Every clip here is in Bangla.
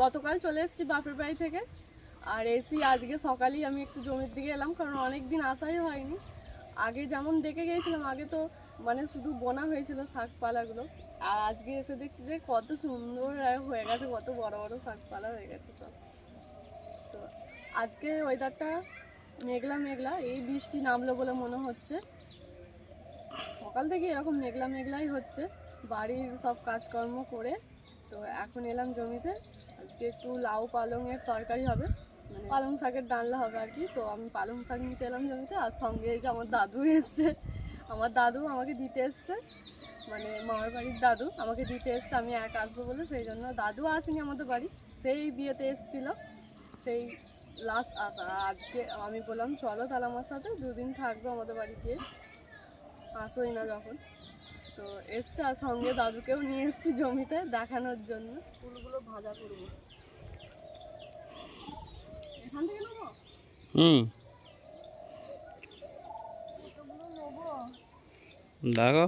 গতকাল চলে এসেছি বাপের বাড়ি থেকে, আর এসি আজকে সকালেই আমি একটু জমির দিকে এলাম, কারণ অনেক দিন আসাই হয়নি। আগে যেমন দেখে গিয়েছিলাম, আগে তো মানে শুধু বোনা হয়েছিল শাকপালাগুলো, আর আজকে এসে দেখছি যে কত সুন্দর হয়ে গেছে, কত বড় বড় শাকপালা হয়ে গেছে সব। তো আজকে ওয়েদারটা মেঘলা মেঘলা, এই বৃষ্টি নামলো বলে মনে হচ্ছে। সকাল থেকে এরকম মেঘলা মেঘলাই হচ্ছে, বাড়ির সব কাজকর্ম করে তো এখন এলাম জমিতে। আজকে একটু লাউ পালংয়ের তরকারি হবে, মানে পালং শাকের ডালনা হবে আর কি। তো আমি পালং শাক নিতে এলাম জমিতে, আর সঙ্গে এই যে আমার দাদু এসছে, আমার দাদু আমাকে দিতে এসছে, মানে মামার বাড়ির দাদু আমাকে দিতে এসছে আমি এক আসবো বলে, সেই জন্য দাদু আসেনি আমাদের বাড়ি, সেই বিয়েতে এসছিল, সেই লাস্ট আসা। আজকে আমি বললাম চলো তাহলে আমার সাথে 2 দিন থাকবো আমাদের বাড়িতে, আসোই না যখন। তো এসছে, আর সঙ্গে দাদুকেও নিয়ে এসছি জমিতে দেখানোর জন্য। ফুলগুলো ভাজা করবো, এখান থেকে নেবো। দেখো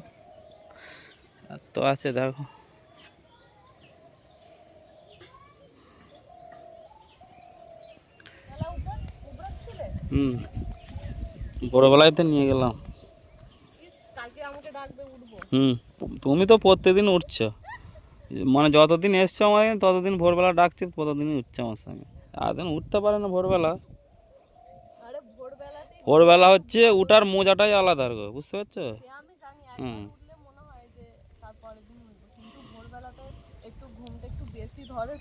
তো আছে, দেখো বড়বেলায় তো নিয়ে গেলাম। তুমি তো প্রত্যেকদিন উঠছো, মানে যতদিন এসছো আমার ততদিন ভোরবেলা ডাকছি, ততদিনই উঠছে আমার সঙ্গে। আর দিন উঠতে পারে না ভোরবেলা, ভোরবেলা হচ্ছে উঠার মজাটাই আলাদা, বুঝতে পারছো? একটু ঘুমটা একটু বেশি ধরে,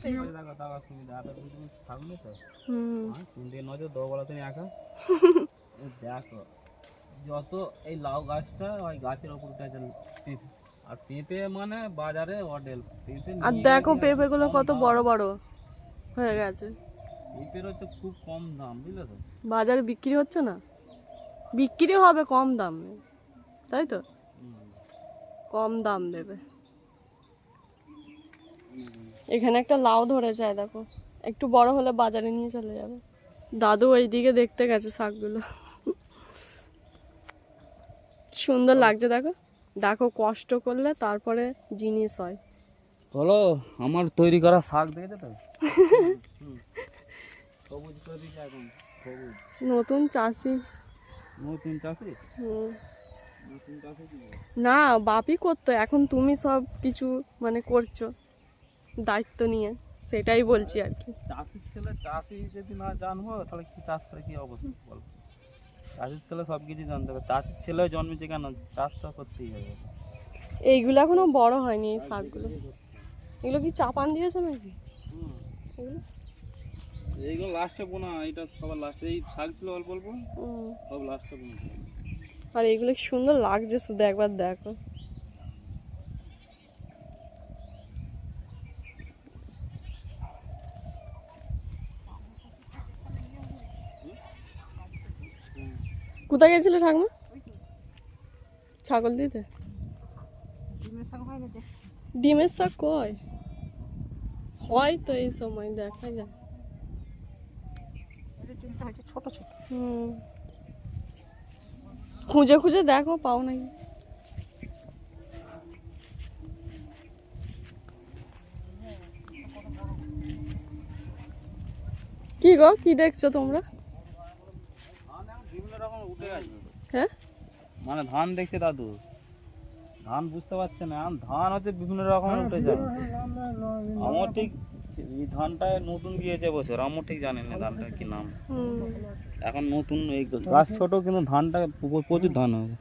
দেখো যত এই লাউ গাছটা ওই গাছের ওপর উঠে আর পেঁপে মানে বাজারে অডেল পেঁপে, আর দেখো পেঁপে গুলো কত বড় বড় হয়ে গেছে। পেঁপের হচ্ছে খুব কম দাম, বুঝলে তো? বাজারে বিক্রি হচ্ছে না, বিক্রি হবে কম দামে, তাই তো? কম দাম দেবে। এখানে একটা লাউ ধরেছে, দেখো একটু বড় হলে বাজারে নিয়ে চলে যাবে। দাদু ওইদিকে দেখতে গেছে শাকগুলো, সুন্দর লাগছে। দেখো দেখো কষ্ট করলে তারপরে জিনিস হয়। বলো আমার তৈরি করা শাক দেখেছো তো? সবুজ করে দিয়েছে এখন, সবুজ। নতুন চাষি, নতুন চাষি? না বাপই করতো, এখন তুমি সব কিছু মানে করছো দায়িত্ব নিয়ে, সেটাই বলছি আর কি। চাষির ছেলে চাষি যদি না জানবো তাহলে কি চাষ করে কি অবস্থা বল? চাষির ছেলে সব কিছু জানতে হবে, চাষির ছেলেও জন্মেছে কেন, চাষ তো করতেই হবে। এইগুলো এখনো বড় হয়নি, এই শাকগুলো। এগুলো কি চাপান দিয়েছো নাকি? এইগুলো লাস্টে বোনা, এটা সবার লাস্টে, এই শাক ছিল অল্প অল্প, সব লাস্টে বোনা। আর এগুলো কি সুন্দর লাগছে, শুধু একবার দেখো। কোথায় গেছিলে ঠাকুমা? ছাগল দিতে? ডিমের শাক কয় হয় তো এই সময় দেখা যায়। ছোট ছোট। খুঁজে খুঁজে দেখো পাও নাকি। কি গো, কি দেখছো তোমরা? হ্যাঁ, মানে ধান দেখছে দাদু, ধান বুঝতে পারছে না, ধান হচ্ছে বিভিন্ন রকমের উঠে যায়। আমার ঠিক এই ধানটা নতুন দিয়েছে বছর, আমার ঠিক জানি না ধানটার কি নাম। এখন নতুন এই গাছ ছোট, কিন্তু ধানটা প্রচুর ধান হয়েছে,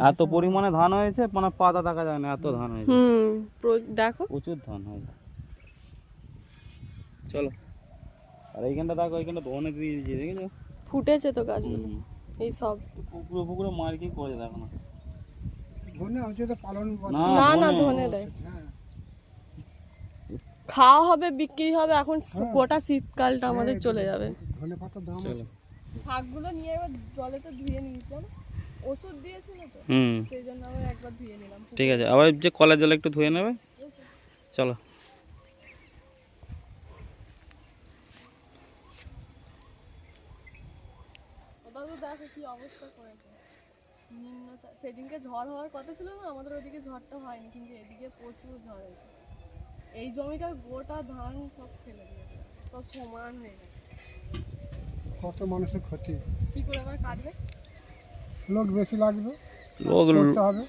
এত পরিমাণে ধান হয়েছে মানে পাতা দেখা যায় না, এত ধান হয়েছে। দেখো প্রচুর ধান হয়েছে। চলো, আর এইখানটা দেখো, এইখানটা ধনে দিয়ে দিয়েছে, দেখেছো? ফুটেছে তো গাছগুলো এই সব। পুকুরে পুকুরে মার কি করে দেখো না, না না ধনে দেয়, খাওয়া হবে বিক্রি হবে, এখন গোটা শীতকালটা আমাদের চলে যাবে। শাকগুলো নিয়ে এবার জলেতে ধুয়ে নিয়েছি, ওষুধ দিয়েছিল তো, সেই জন্য আবার একবার ধুয়ে নিলাম। ঠিক আছে, আবার যে কলের জলে একটু ধুয়ে নেবে। চলো, দাদু দেখো কি অবস্থা করেছে। সেদিনকে ঝড় হওয়ার কথা ছিল না, আমাদের ওইদিকে ঝড়টা হয়নি, কিন্তু এদিকে প্রচুর ঝড় হয়েছে। এই জমিটার গোটা ধান সব ফেলে দিয়েছে। সব সমান হয়ে গেছে। কত মানুষের ক্ষতি, কি করে আবার কাটবে? লোক বেশি লাগবে, লোক করতে হবে।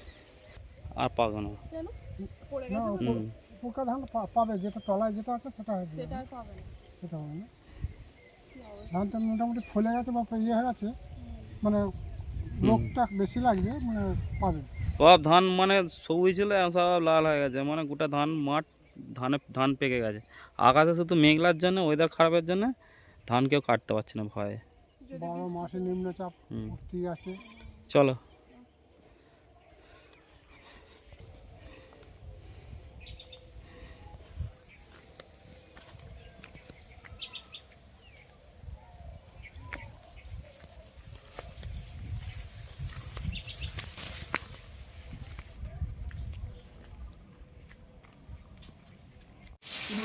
আর পাবো না। কেন পড়ে না, গেছে বলে? হুম। পোকা ধান পাবে, যেটা তলায় যেটা আছে সেটা হবে, সেটা আর পাবে না। সেটা হবে না। কি অবস্থা। ধানটা মোটামুটি ফুলে গেছে বা ইয়ে হয়ে গেছে, মানে লোকটা বেশি লাগবে, মানে পাবে। সব ধান মানে সবুজ ছিল এখন সব লাল হয়ে গেছে, মানে গোটা ধান মাঠ ধান পেকে গেছে। আকাশে শুধু মেঘলার জন্য, ওয়েদার খারাপের জন্য ধান কেউ কাটতে পারছে না ভয়ে। 12 মাসে নিম্নচাপ হুম। ভর্তি আছে। চলো।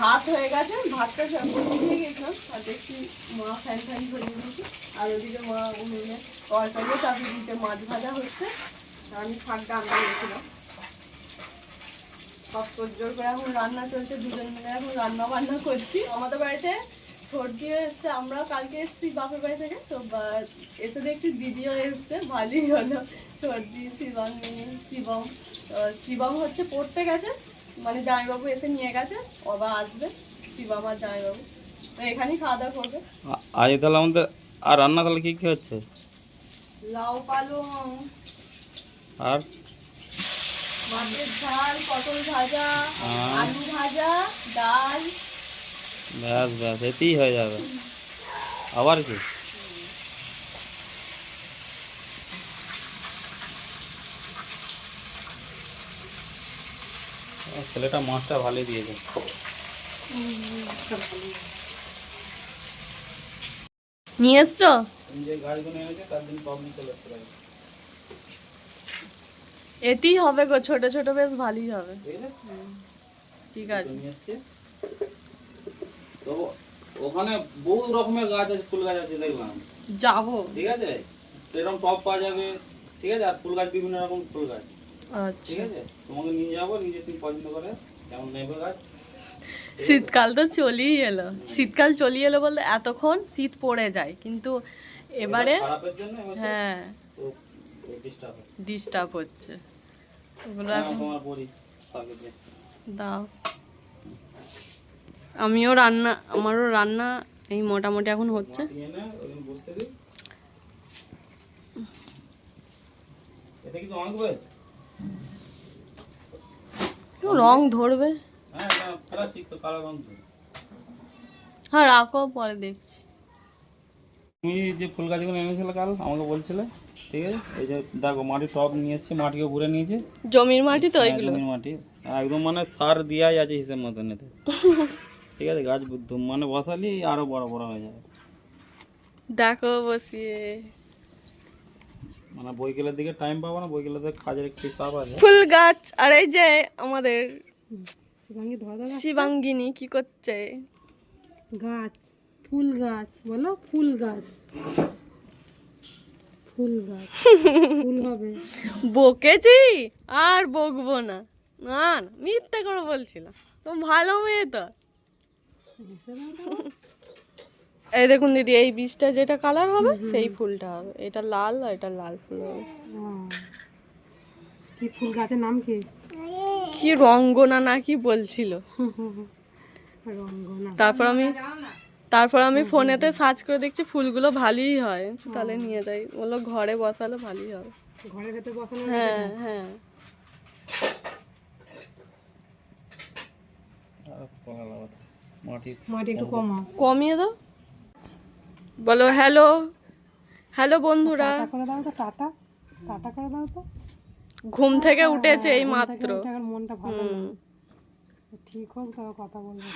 ভাত হয়ে গেছে, ভাতটা বসিয়ে গেছিলাম আর দেখছি মা ফ্যান ফ্যান ধরিয়ে দিয়েছি। আর ওদিকে মা উনুনে তরকারিও চাপিয়ে দিয়েছে, মাছ ভাজা হচ্ছে। আর আমি শাকটা আনতে গেছিলাম। সব তোড়জোড় করে এখন রান্না চলছে, দুজন মিলে এখন রান্না বান্না করছি। আমাদের বাড়িতে সর্দি এসছে, আমরাও কালকে এসেছি বাপের বাড়ি থেকে, তো এসে দেখছি দিদিও এসছে, ভালোই হলো। সর্দি, শিবম শিবম হচ্ছে পড়তে গেছে, মানে জামাইবাবু এসে নিয়ে গেছে, আবার আসবে শিবম আর জামাইবাবু, তো এখানেই খাওয়া দাওয়া করবে। আজ তাহলে আমাদের আর রান্না তাহলে কি কি হচ্ছে? লাউ পালং, আর মাছের ঝাল, পটল ভাজা, আলু ভাজা, ডাল। ব্যাস ব্যাস এতেই হয়ে যাবে, আবার কি? ছেলেটা মাছটা ভালোই দিয়েছে। নিয়ে এসছো? যে গাড়িগুলো এনেছে তার জন্য প্রবলেম চলে আসতে পারে। এতেই হবে গো, ছোট ছোট বেশ ভালোই হবে। ঠিক আছে। নিয়ে এসছে তো ওখানে বহু রকমের গাছ আছে, ফুল গাছ আছে দেখলাম। যাবো। ঠিক আছে, এরকম টপ পাওয়া যাবে। ঠিক আছে, আর ফুল গাছ বিভিন্ন রকম ফুল গাছ। ঠিক আচ্ছা, আছে, তোমাকে নিয়ে যাবো, নিজে তুমি পছন্দ করে যেমন নেবে গাছ। শীতকাল তো চলেই এলো। শীতকাল চলেই এলো বলতে এতক্ষণ শীত পড়ে যায়, কিন্তু এবারে খারাপের জন্য হ্যাঁ ডিস্টার্ব ডিস্টার্ব হচ্ছে। ওগুলো এখন তোমার বড়ি থাকে যে দাও। আমিও রান্না, আমারও রান্না এই মোটামুটি এখন হচ্ছে। মাটি এনে ওরকম বসতে দিই। এটা কি তোমাকে বল? একটু রং ধরবে। হ্যাঁ না, ফেলা ঠিক তো, কালো রঙ তো। হ্যাঁ রাখো, পরে দেখছি। তুমি যে ফুল গাছগুলো এনেছিলে কাল আমাকে বলছিলে, ঠিক আছে, এই যে দেখো মাটি টব নিয়ে এসেছি, মাটিকে ঘুরে নিয়েছে। জমির মাটি তো হ্যাঁ, এগুলো। জমির মাটি একদম মানে সার দেওয়াই আছে হিসেব মতন এতে। ঠিক আছে, গাছ মানে বসালি আরো বড় বড় হয়ে যাবে। দেখো বসিয়ে। মানে বইকেলের দিকে টাইম পাবো না, বইকেলের কাজের একটু চাপ আছে। ফুল গাছ, আর এই যে আমাদের শিবাঙ্গিনী কি করছে? গাছ, ফুল গাছ বলো, ফুল গাছ, ফুল গাছ, ফুল হবে। বকেছি আর বকবো না, না না মিথ্যা করে বলছিলাম, তুমি ভালো মেয়ে তো। এই দেখুন দিদি, এই বীজটা যেটা কালার হবে সেই ফুলটা হবে, এটা লাল আর এটা লাল ফুল হবে। কি ফুল গাছের নাম কি? কি রঙ্গনা না কি বলছিল। রঙ্গনা। তারপর আমি ফোনেতে সার্চ করে দেখছি ফুলগুলো ভালোই হয়, তাহলে নিয়ে যাই, বললো ঘরে বসালে ভালোই হবে। ঘরের ভেতর বসানো? হ্যাঁ হ্যাঁ। মাটি মাটি একটু কমা। কমিয়ে দাও। বলো হ্যালো, হ্যালো বন্ধুরা। টাটা করে দাও তো, টাটা, টাটা করে দাও তো। ঘুম থেকে উঠেছে এই মাত্র। এখন মনটা ভালো না, ঠিক হোক তাও কথা বলবো।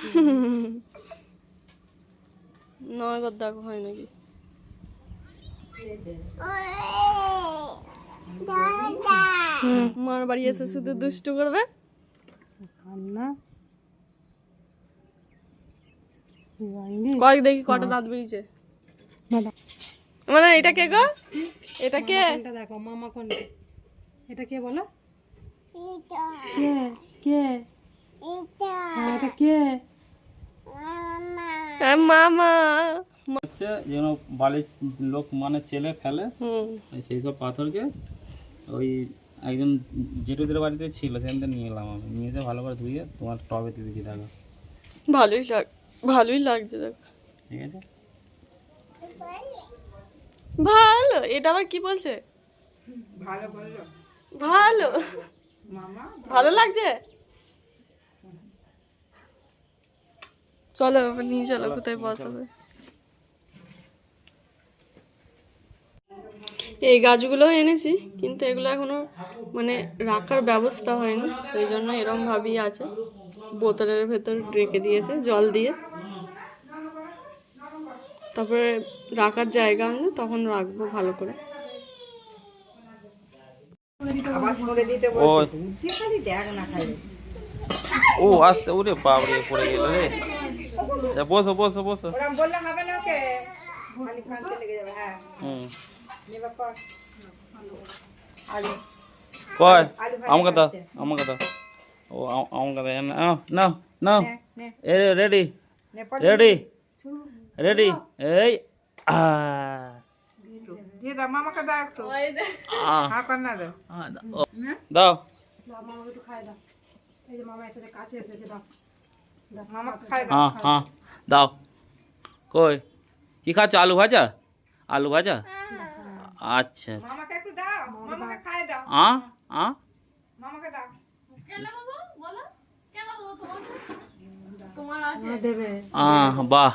না এবার দেখো হয় নাকি। মার বাড়ি এসে শুধু দুষ্টু করবে। রান্না কয়েক দেখি কটা দাঁত বেরিয়েছে। মানে এটা কে গো? এটা কে? কোনটা দেখো, মামা কোনটা? এটা কে বলো? কে কে? হ্যাঁ, এটা কে? মামা। হচ্ছে যেন বালির লোক মানে ছেলে ফেলে হুম, সেই সব পাথরকে ওই একজন জেঠুদের বাড়িতে ছিল সেখান থেকে নিয়ে এলাম আমি, নিয়ে এসে ভালো করে ধুয়ে তোমার টবে দিয়েছি দেখো, ভালোই লাগছে দেখো। ঠিক আছে। ভালো, এটা আবার কি বলছে? ভালো ভালো লাগছে। চলো এবার নিয়ে চলো, কোথায় বসাবে। এই গাছগুলো এনেছি, কিন্তু এগুলো এখনো মানে রাখার ব্যবস্থা হয়নি, সেই জন্য এরম ভাবেই আছে, বোতলের ভেতর রেখে দিয়েছে জল দিয়ে। তারপরে রাখার জায়গা আনলে তখন রাখবো ভালো করে। ও ও আস্তে, ওরে বাবরে পড়ে গেল রে। যা বসো বসো বসো। হুম কয় আমাকে দাও, আমাকে দাও। ও আমাকে দাও, নাও নাও নাও। এ রেডি রেডি রেডি। এই দাও। হ্যাঁ হ্যাঁ দাও। কই কি খাচ্ছ? আলু ভাজা, আলু ভাজা। আচ্ছা আচ্ছা। বাহ,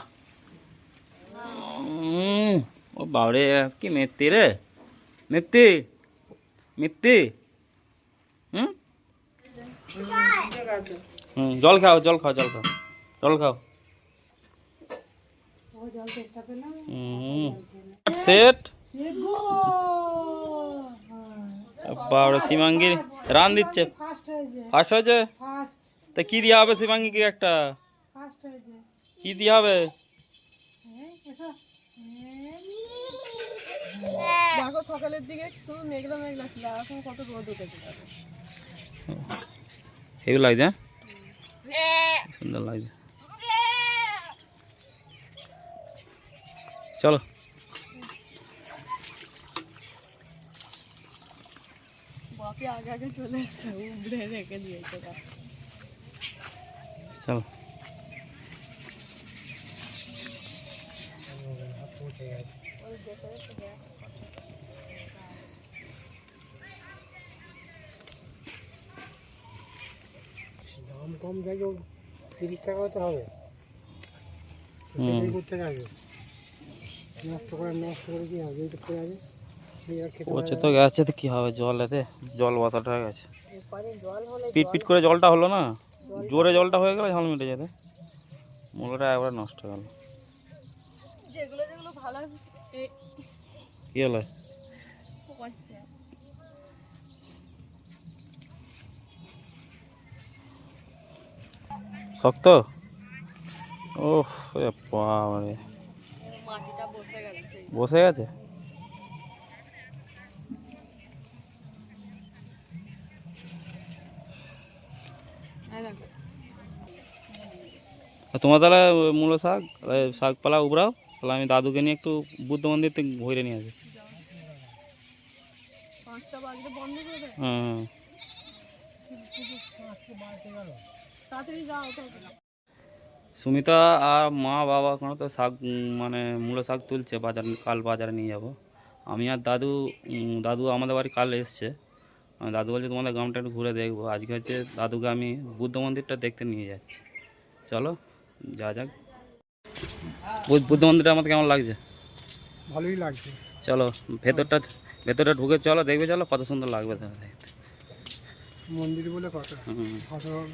ও বাবরে কি মেত্তি রে, মেত্তি মিত্তি। হুম হুম, জল খাও জল খাও জল খাও জল খাও। সেট বাবরে সীমাঙ্গি রান দিচ্ছে, ফার্স্ট হয়েছে। তা কি দিয়া হবে সীমাঙ্গিকে একটা, কি দিয়া হবে? দেখো সকালের দিকে শুধু মেঘলা মেঘলা ছিল, এখন কত রোদ উঠেছে। হেভি লাগছে, সুন্দর লাগছে। চলো বাপি আগে আগে চলে এসছে, উবড়ে রেখে দিয়েছে। চলো দাম কম জায়গায় 30 টাকা তো হবে, করতে যাবে নষ্ট করে কি হবে? এই তো পড়ে আছে, পচে তো গেছে, তো কি হবে? জল এতে জল বসাটা হয়ে গেছে, পিট পিট করে জলটা হলো না, জোরে জলটা হয়ে গেলে ঝাল মিটে যেতে, মূলটা একবারে নষ্ট হয়ে গেল। যেগুলো যেগুলো ভালো আছে কি হলো? শক্ত। ওহ বাবারে, মাটিটা বসে গেছে। বসে গেছে। তোমার তাহলে মূলো শাক, শাকপালা উবড়াও, তাহলে আমি দাদুকে নিয়ে একটু বুদ্ধ মন্দির থেকে ঘুরে নিয়ে আসি। 5টা বাজলে বন্ধ করে দেয়, হ্যাঁ তাড়াতাড়ি যাও। সুমিতা আর মা বাবা কোনো তো শাক মানে মূলো শাক তুলছে, কাল বাজারে নিয়ে যাব। আমি আর দাদু, দাদু আমাদের বাড়ি কাল এসছে, দাদু বলছে তোমাদের গ্রামটা একটু ঘুরে দেখবো। আজকে হচ্ছে দাদুকে আমি বুদ্ধ মন্দিরটা দেখতে নিয়ে যাচ্ছি, চলো যা যাক। বুদ্ধ মন্দিরটা আমাদের কেমন লাগছে? ভালোই লাগছে। চলো ভেতরটা ঢুকে চলো, দেখবে চলো কত সুন্দর লাগবে দেখতে। মন্দির বলে কথা,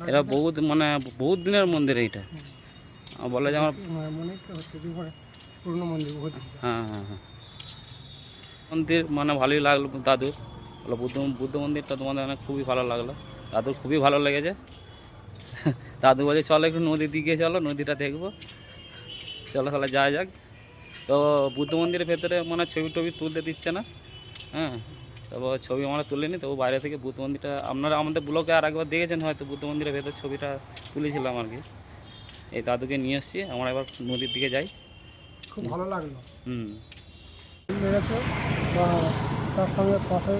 এটা বহুত দিনের মন্দির এইটা, বলে যে আমার মনে হচ্ছে পুরনো মন্দির। হ্যাঁ হ্যাঁ হ্যাঁ, মন্দির মানে ভালোই লাগলো দাদুর, বলো বুদ্ধ মন্দিরটা তোমাদের অনেক খুবই ভালো লাগলো, দাদুর খুবই ভালো লেগেছে। দাদু বলছে চলো একটু নদীর দিকে চলো, নদীটা দেখবো, চলো তাহলে যাওয়া যাক। তো বুদ্ধ মন্দিরের ভেতরে মানে ছবি টবি তুলতে দিচ্ছে না, হ্যাঁ, তবে ছবি আমরা তুলিনি, তবু বাইরে থেকে বুদ্ধ মন্দিরটা আপনারা আমাদের ব্লগে আর একবার দেখেছেন হয়তো, বুদ্ধ মন্দিরের ভেতর ছবিটা তুলেছিলাম আর কি, এই দাদুকে নিয়ে এসছি, আমরা এবার নদীর দিকে যাই। খুব ভালো লাগলো। হুম, লেগেছে বা তার সঙ্গে পাশে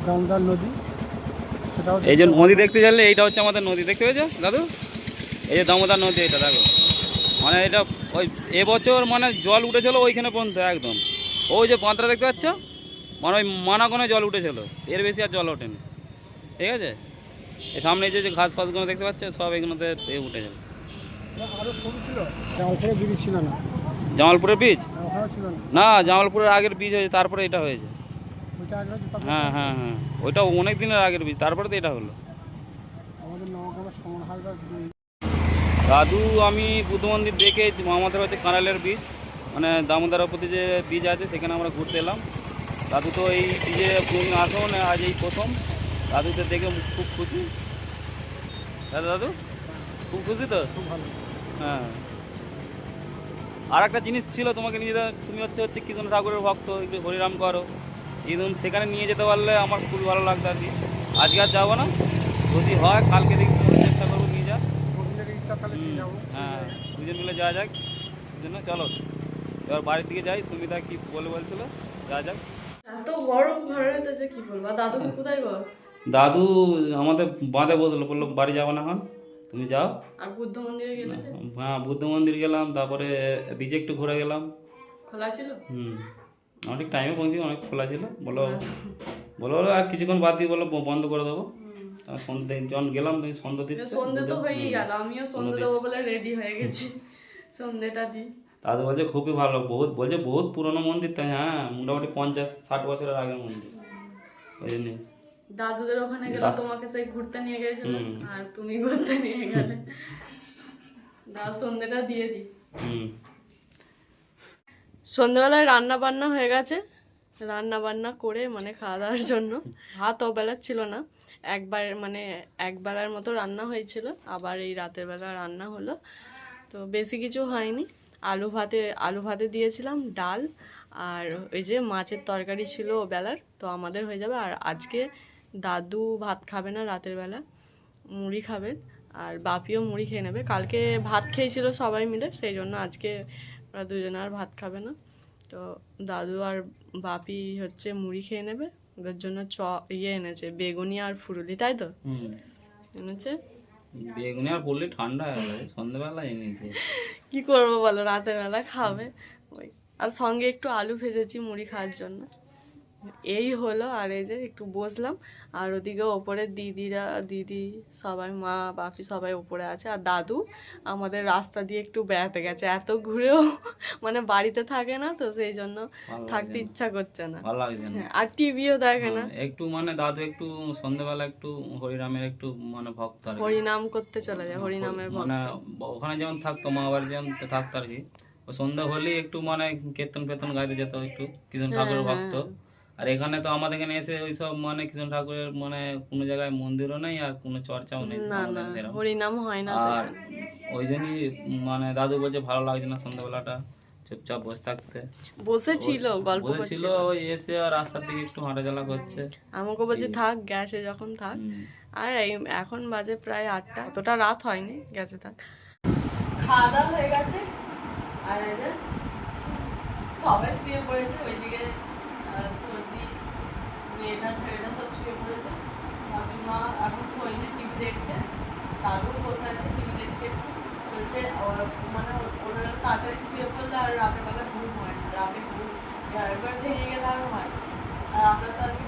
দামোদর নদী, সেটাও এই যে নদী দেখতে গেলে এইটা হচ্ছে আমাদের নদী, দেখতে পেয়েছো দাদু? এই যে দামোদর নদী, এটা দেখো, মানে এটা ওই এবছর মানে জল উঠেছিল ওইখানে পর্যন্ত একদম, ওই যে বাঁধটা দেখতে পাচ্ছ, মানে ওই মানাগনে জল উঠেছিল, এর বেশি আর জল ওঠেনি, ঠিক আছে? এই সামনে যে ঘাস ফাসগুলো দেখতে পাচ্ছ সব এগুলোতে উঠেছে। আরও সরু ছিল, জামালপুরে ব্রিজ ছিল না। জামালপুরের বীজ? ওখানেও ছিল না, না, জামালপুরের আগের বীজ হয়েছে, তারপরে এটা হয়েছে। ওইটা আগে হচ্ছে, তারপরে হ্যাঁ হ্যাঁ হ্যাঁ, ওইটা অনেক দিনের আগের বীজ, তারপরে তো এটা হলো। আমাদের নবগ্রামের সমন হালদার দাদু আমি বুদ্ধ মন্দির দেখে আমাদের হচ্ছে কাঁড়ালের বীজ, মানে দামোদরের প্রতি যে বীজ আছে সেখানে আমরা ঘুরতে এলাম। দাদু তো এই বীজে কোনদিন আসো না, আজ এই প্রথম। দাদুকে দেখে খুব খুশি। দাদু খুব খুশি তো? খুব ভালো। হ্যাঁ, আর একটা জিনিস ছিল তোমাকে নিয়ে যেতে, তুমি হচ্ছে কৃষ্ণ ঠাকুরের ভক্ত, একটু হরিনাম করো, একদম সেখানে নিয়ে যেতে পারলে আমার খুবই ভালো লাগতো আর কি। আজকে আর যাবো না, যদি হয় কালকে দেখি চেষ্টা করবো নিয়ে যা। গোবিন্দের ইচ্ছা তাহলে নিয়ে যাবো। হ্যাঁ, দুজন মিলে যাওয়া যাক, জন্য চলো এবার বাড়ির দিকে যাই। সুমিতা কি বলছিল, যাওয়া যাক। এত গরম ঘরে তো যে কি বলবো। আর দাদু কোথায় গো? দাদু আমাদের বাঁধে বললো বাড়ি যাবো না এখন, তুমি যাও। আর বুদ্ধ মন্দিরে গেলে যে? হ্যাঁ, বুদ্ধ মন্দির গেলাম, তারপরে বিচে একটু ঘুরে গেলাম। খোলা ছিল? অনেক টাইমে পৌঁছি, অনেক খোলা ছিল। বলো আর কিছুক্ষণ বাদ দিয়ে বলো বন্ধ করে দেবো। সন্ধ্যে যখন গেলাম তুমি সন্ধ্যা দিতে, সন্ধ্যে তো হয়েই গেল, আমিও সন্ধ্যে দেবো বলে রেডি হয়ে গেছি, সন্ধ্যেটা দিই। দাদু বলছে খুবই ভালো, বহুত পুরনো মন্দির, তাই হ্যাঁ মোটামুটি 50-60 বছরের আগের মন্দির, ওই জন্য। দাদুদের ওখানে গেলে তোমাকে সেই ঘুরতে নিয়ে গেছিল, আর তুমি ঘুরতে নিয়ে গেলে। সন্ধ্যেটা দিয়ে দিই। সন্ধ্যেবেলায় রান্না বান্না হয়ে গেছে, রান্না বান্না করে মানে খাওয়া দাওয়ার জন্য। ভাত ওবেলা ছিল না, একবেলার মতো রান্না হয়েছিল, আবার এই রাতের বেলা রান্না হলো। তো বেশি কিছু হয়নি, আলু ভাতে দিয়েছিলাম, ডাল, আর ওই যে মাছের তরকারি ছিল বেলার, তো আমাদের হয়ে যাবে। আর আজকে দাদু ভাত খাবে না রাতের বেলা, মুড়ি খাবেন, আর বাপিও মুড়ি খেয়ে নেবে। কালকে ভাত খেয়েছিল সবাই মিলে, সেই জন্য আজকে ওরা দুজনে আর ভাত খাবে না। তো দাদু আর বাপি হচ্ছে মুড়ি খেয়ে নেবে, ওদের জন্য এনেছে বেগুনি আর ফুরুলি, তাই তো এনেছে। বেগুনি আর পড়লে ঠান্ডা হয়ে গেল, সন্ধ্যেবেলা এনেছে, কি করবো বলো, রাতের বেলা খাবে ওই। আর সঙ্গে একটু আলু ভেজেছি মুড়ি খাওয়ার জন্য। এই হলো, আর এই যে একটু বসলাম, আর ওদিকে ওপরে দিদি সবাই, মা বাপি সবাই ওপরে আছে। আর দাদু আমাদের রাস্তা দিয়ে একটু বেড়াতে গেছে, এত ঘুরেও মানে বাড়িতে থাকে না, তো সেই জন্য থাকতে ইচ্ছা করছে না, ভালো লাগছে না। আর টিভিও দেখে না। একটু মানে দাদু একটু সন্ধ্যেবেলা একটু হরিনামের একটু মানে ভক্ত আর কি। হরিনাম করতে চলে যায়, হরিনামের মানে ওখানে যেমন থাকতো, মা বাড়ি যেমন থাকতো আর কি, ও সন্ধ্যা হলেই একটু মানে কীর্তন গাইতে যেত, একটু কৃষ্ণ ঠাকুরের ভক্ত। আর এখানে তো আমাদের এখানে এসে ওইসব মানে কৃষ্ণ ঠাকুরের মানে কোনো জায়গায় মন্দিরও নেই আর কোনো চর্চাও নেই, হরিনাম হয় না। আর ওই জন্যই মানে দাদু বলছে ভালো লাগছে না সন্ধ্যাবেলাটা চুপচাপ বসে থাকতে। বসেছিল, গল্প বসেছিল, ওই এসে আর রাস্তার দিকে একটু হাঁটাচলা করছে। আমাকে বলছে থাক, গ্যাসে যখন থাক। আর এখন বাজে প্রায় 8টা, অতটা রাত হয়নি, গ্যাসে থাক। খাওয়া দাওয়া হয়ে গেছে, আর সবাই শুয়ে পড়েছে। ওইদিকে চর্দি মেয়েটা ছেলেটা সব শুয়ে পড়েছে। আমি মা এখন শোয়নি, টিভি দেখছে। দাদু বসে আছে, টিভি দেখছে একটু। বলছে মানে ওনারা তাড়াতাড়ি শুয়ে পড়লে আর রাতের বেলা ঘুম হয় না, রাতে ঘুম একবার ভেঙে গেলে আর হয়। আর আমরা তো আজকে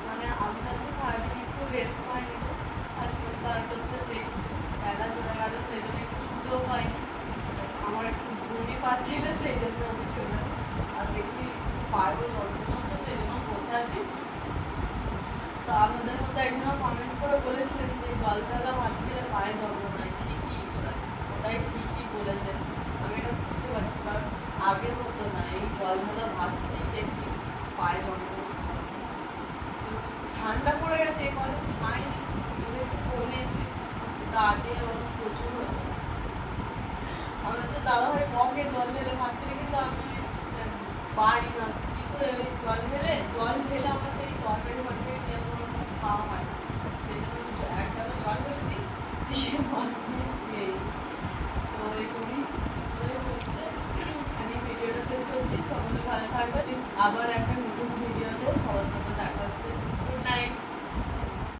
মানে আমি তো আজকে সারাদিন একটু রেস্ট পাইনি, কাজ করতে আর করতে সেই বেলা চলে গেল, সেই জন্য একটু শুতেও পাইনি। আমার একটু ঘুমই পাচ্ছিল, সেই জন্য আমি চলে। আর দেখছি পায়েও যন্ত্রণা হচ্ছে, সেই জন্য বসে আছি। তো আপনাদের মধ্যে একজন কমেন্ট করে বলেছিলেন যে জল ঢালা ভাত খেলে পায়ে যন্ত্রণা, ওটাই ঠিকই বলেছেন। আমি এটা বুঝতে পারছি, কারণ আগের মতো না, এই জল ঢালা ভাত খেয়ে দেখছি পায়ে যন্ত্রণা হচ্ছে। ঠান্ডা পড়ে গেছে, এই কদিন খাইনি, একটু কমেছে, কিন্তু আগে ওরকম প্রচুর হতো। আমরা তো দাদাভাই বকে জল ঢেলে ভাত খেলে, কিন্তু আমি পারি না। কি করে ওই জল ঢেলে আমার সেই তরকারি ফরকারি নিয়ে খাওয়া হয় না, সেই জন্য একটা জল ঢেলে দিই, দিয়ে ভাত দিয়ে খেয়ে। তো করছি। সকলে ভালো থাকবেন, আবার একটা নতুন ভিডিওতে সবার সাথে